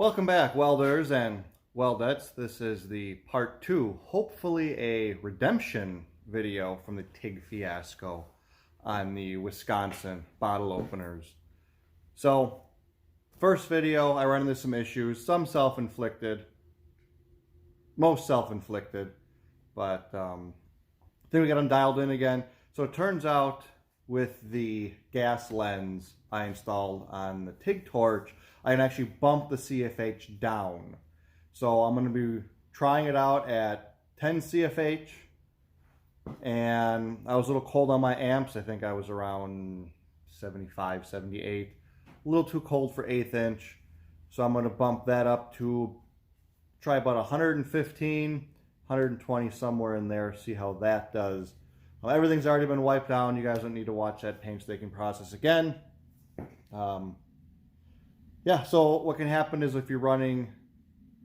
Welcome back, welders and weldettes. This is the part 2, hopefully a redemption video from the TIG fiasco on the Wisconsin bottle openers. So, first video, I ran into some issues, some self-inflicted, most self-inflicted, but I think we got them dialed in again. So it turns out with the gas lens I installed on the TIG torch, I can actually bump the CFH down. So I'm going to be trying it out at 10 CFH, and I was a little cold on my amps. I think I was around 75, 78. A little too cold for 1/8 inch. So I'm going to bump that up to try about 115, 120, somewhere in there, see how that does. Well, everything's already been wiped down. You guys don't need to watch that painstaking process again. Yeah, so what can happen is if you're running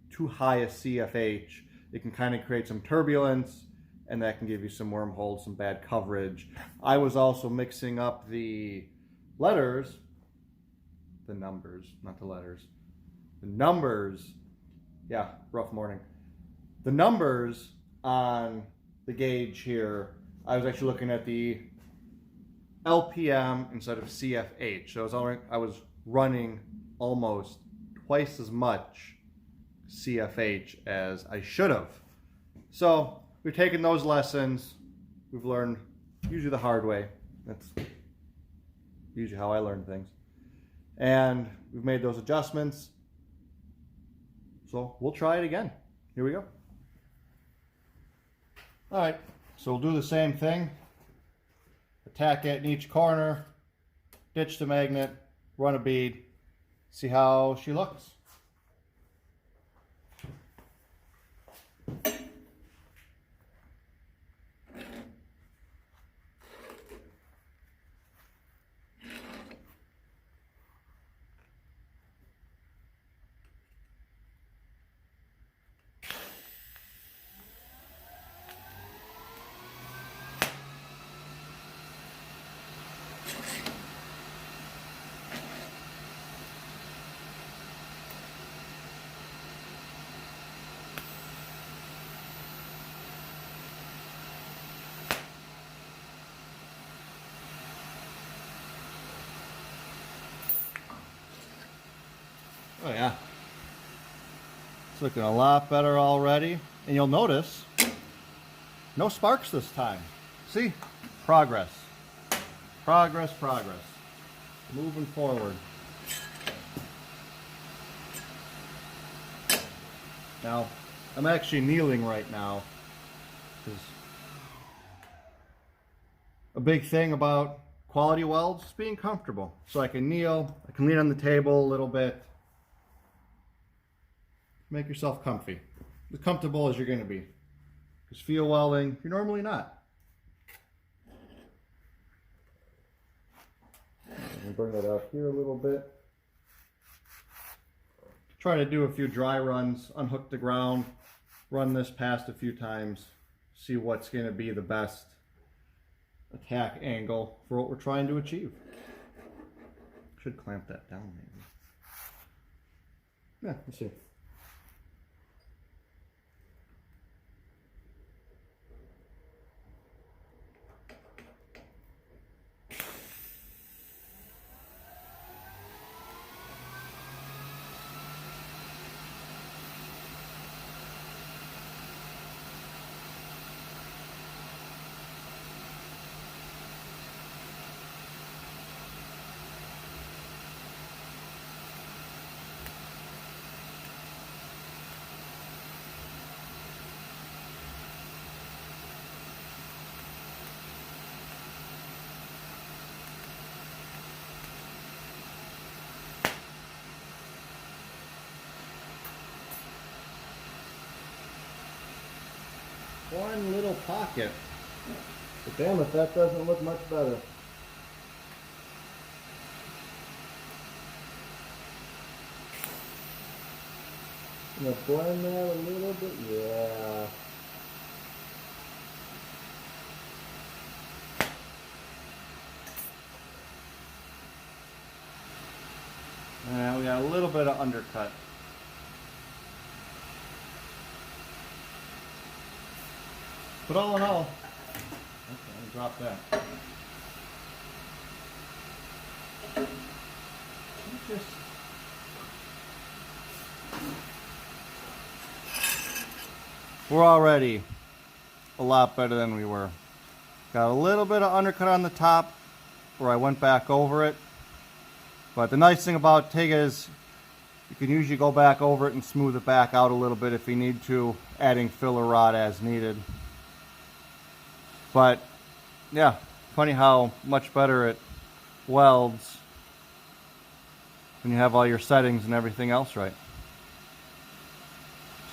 too high a CFH, it can kind of create some turbulence, and that can give you some wormholes, some bad coverage. I was also mixing up the letters, the numbers, not the letters. The numbers, yeah, rough morning. The numbers on the gauge here, I was actually looking at the LPM instead of CFH. So I was running almost twice as much CFH as I should have. So we've taken those lessons. We've learned usually the hard way. That's usually how I learn things. And we've made those adjustments. So we'll try it again. Here we go. All right, so we'll do the same thing. Attack it in each corner, ditch the magnet, run a bead, see how she looks. Oh yeah, it's looking a lot better already. And you'll notice, no sparks this time. See? Progress. Progress, progress. Moving forward. Now, I'm actually kneeling right now, because a big thing about quality welds is being comfortable. So I can kneel, I can lean on the table a little bit. Make yourself comfy. As comfortable as you're going to be. Because field welding, you're normally not. Let me bring that up here a little bit. Try to do a few dry runs, unhook the ground, run this past a few times, see what's going to be the best attack angle for what we're trying to achieve. Should clamp that down maybe. Yeah, let's see. One little pocket. But damn it, that doesn't look much better. I'm gonna blend that a little bit. Yeah. We got a little bit of undercut. But all in all, okay, let me drop that. We're already a lot better than we were. Got a little bit of undercut on the top where I went back over it. But the nice thing about TIG is you can usually go back over it and smooth it back out a little bit if you need to, adding filler rod as needed. But yeah, funny how much better it welds when you have all your settings and everything else right.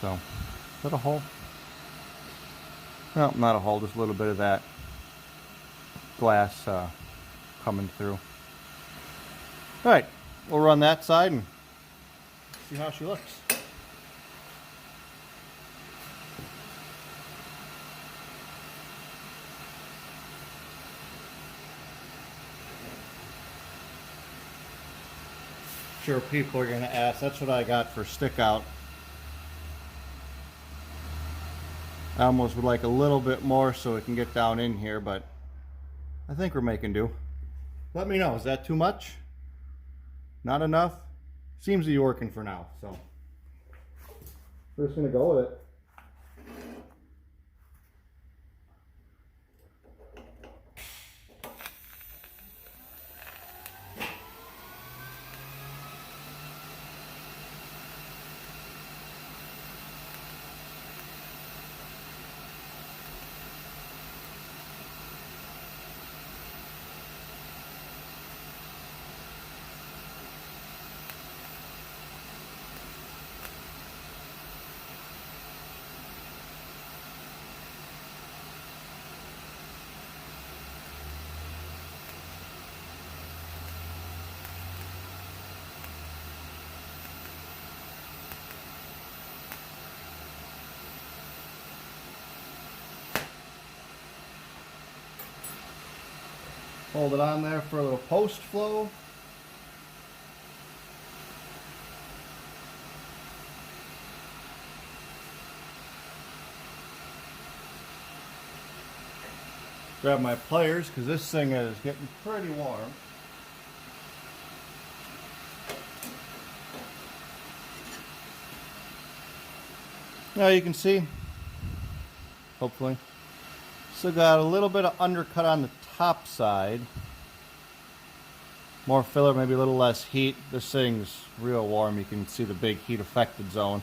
So, is that a hole? No, not a hole, just a little bit of that glass coming through. Alright, we'll run that side and see how she looks. Sure, people are going to ask, that's what I got for stick out. I almost would like a little bit more so it can get down in here, but I think we're making do. Let me know, is that too much? Not enough? Seems to be working for now, so we're just going to go with it. Hold it on there for a little post flow. Grab my pliers because this thing is getting pretty warm. Now you can see, hopefully, still got a little bit of undercut on the top side. More filler, maybe a little less heat. This thing's real warm. You can see the big heat affected zone.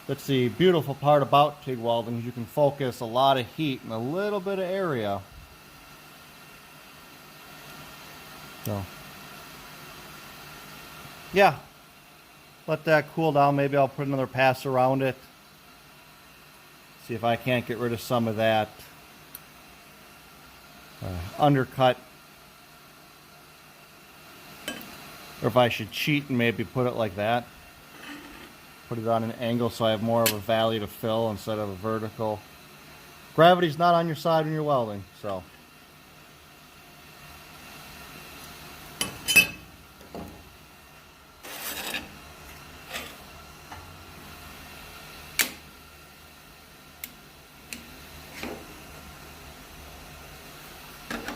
That's the beautiful part about TIG welding, is you can focus a lot of heat in a little bit of area. So, yeah, let that cool down. Maybe I'll put another pass around it. See if I can't get rid of some of that undercut, or if I should cheat and maybe put it like that, put it on an angle so I have more of a valley to fill instead of a vertical. Gravity's not on your side when you're welding, so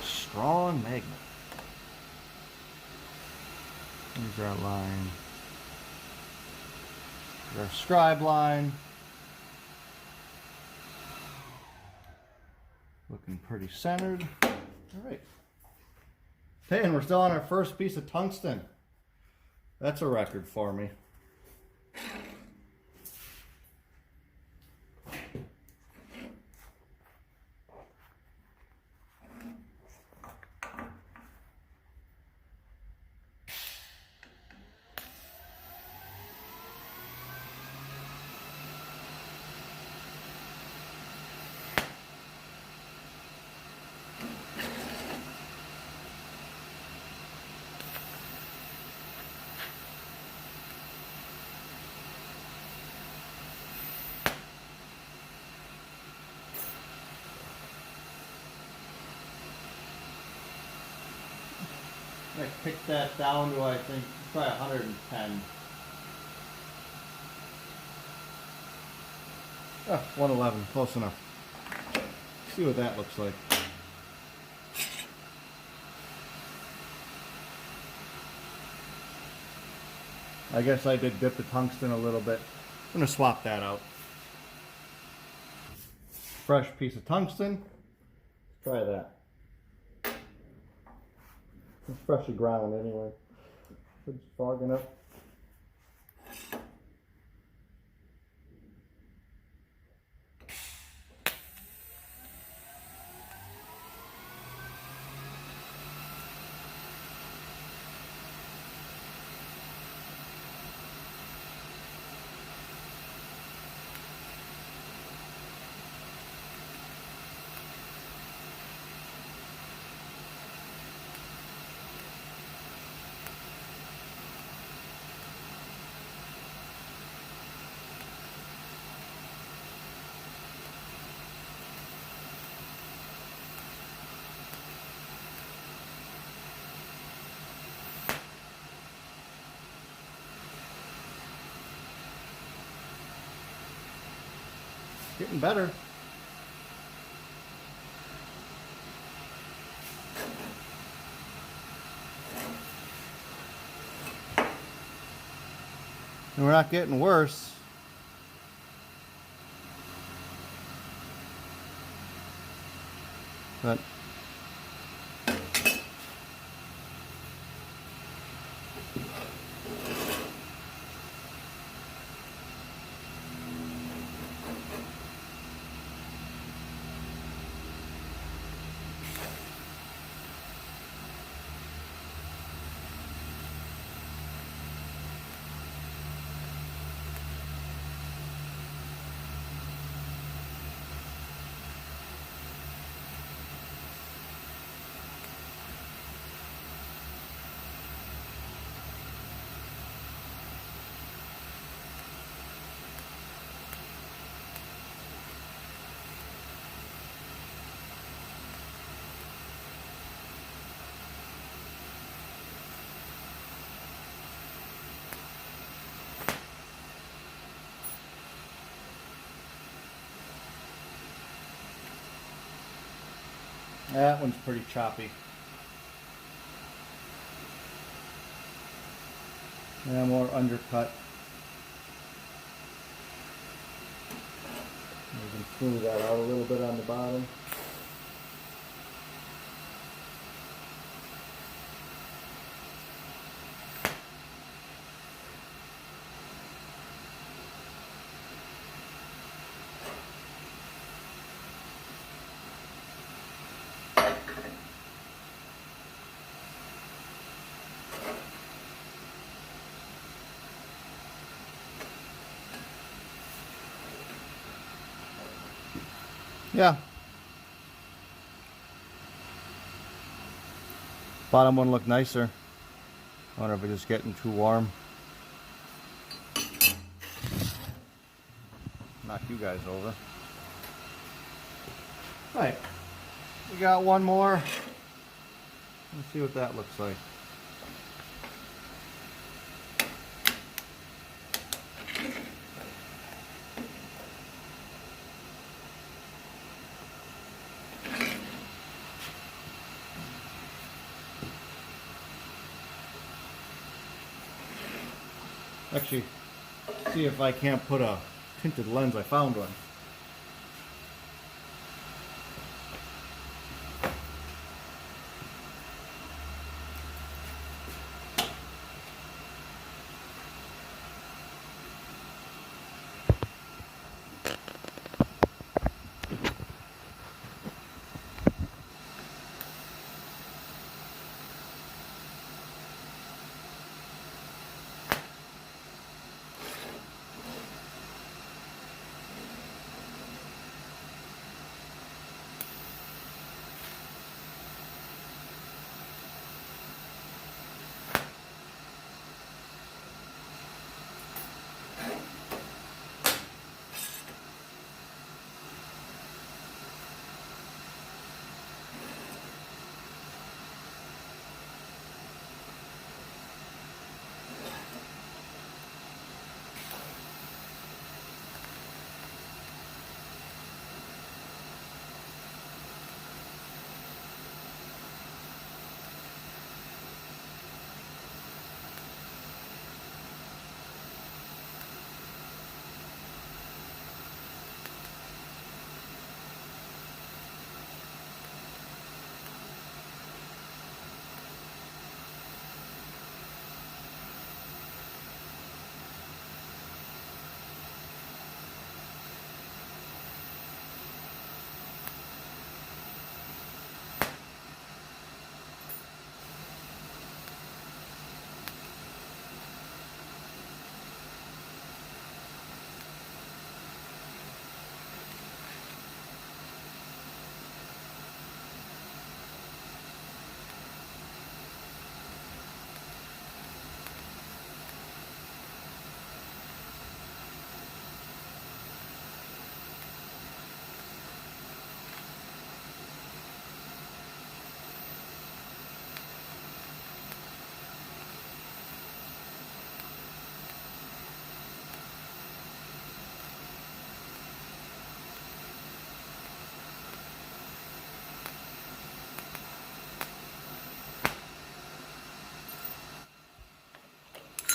strong magnet. Here's our line. Here's our scribe line. Looking pretty centered. All right. Hey, and we're still on our first piece of tungsten. That's a record for me. I picked that down to, I think, probably 110. Oh, 111, close enough. See what that looks like. I guess I did dip the tungsten a little bit. I'm going to swap that out. Fresh piece of tungsten. Try that. It's freshly ground anyway. It's fogging up. Getting better. And we're not getting worse. But that one's pretty choppy. Yeah, more undercut. You can smooth that out a little bit on the bottom. Yeah. Bottom one looked nicer. I wonder if it's just getting too warm. Knock you guys over. Right. We got one more. Let's see what that looks like. Actually, see if I can't put a tinted lens. I found one.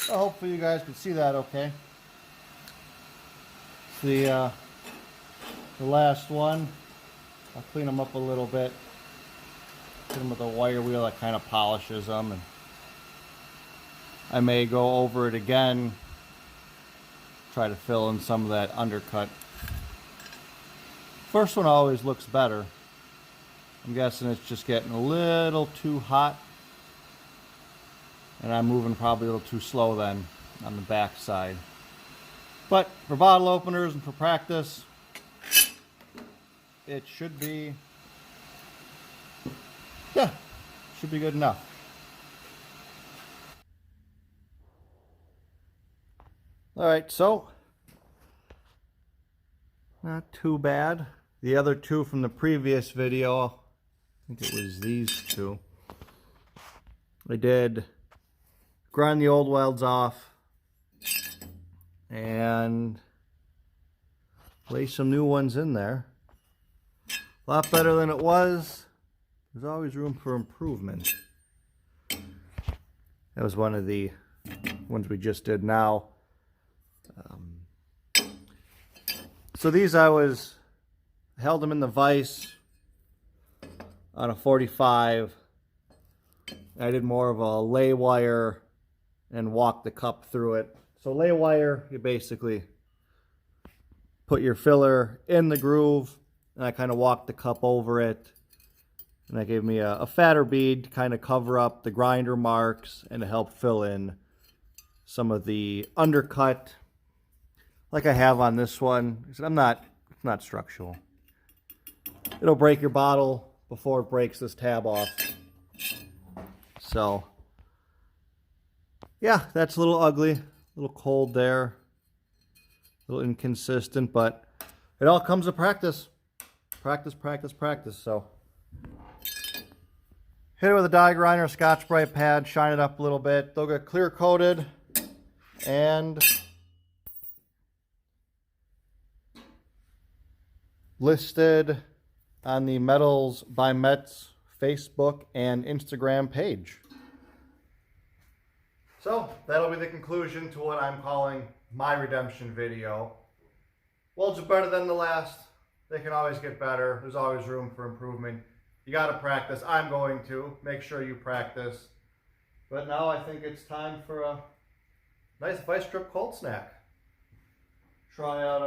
Well, hopefully you guys can see that okay. It's the last one. I'll clean them up a little bit. Hit them with a wire wheel that kind of polishes them, and I may go over it again, try to fill in some of that undercut. First one always looks better. I'm guessing it's just getting a little too hot, and I'm moving probably a little too slow then on the back side. But for bottle openers and for practice, it should be, yeah, should be good enough. All right, so not too bad. The other two from the previous video, I think it was these two, I did grind the old welds off and lay some new ones in there. A lot better than it was. There's always room for improvement. That was one of the ones we just did now. So these I held them in the vise on a 45. I did more of a lay wire and walk the cup through it. So lay wire, you basically put your filler in the groove, and I kind of walked the cup over it. And that gave me a fatter bead to kind of cover up the grinder marks and to help fill in some of the undercut like I have on this one. It's not structural. It'll break your bottle before it breaks this tab off. So yeah, that's a little ugly, a little cold there, a little inconsistent, but it all comes to practice. Practice, practice, practice. So hit it with a die grinder, Scotch-Brite pad, shine it up a little bit. They'll get clear coated and listed on the Metals by Mets Facebook and Instagram page. So that'll be the conclusion to what I'm calling my redemption video. Welds are better than the last. They can always get better. There's always room for improvement. You got to practice. I'm going to. Make sure you practice. But now I think it's time for a nice vice grip cold snack. Try out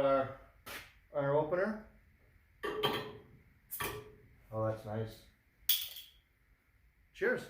our opener. Oh, that's nice. Cheers.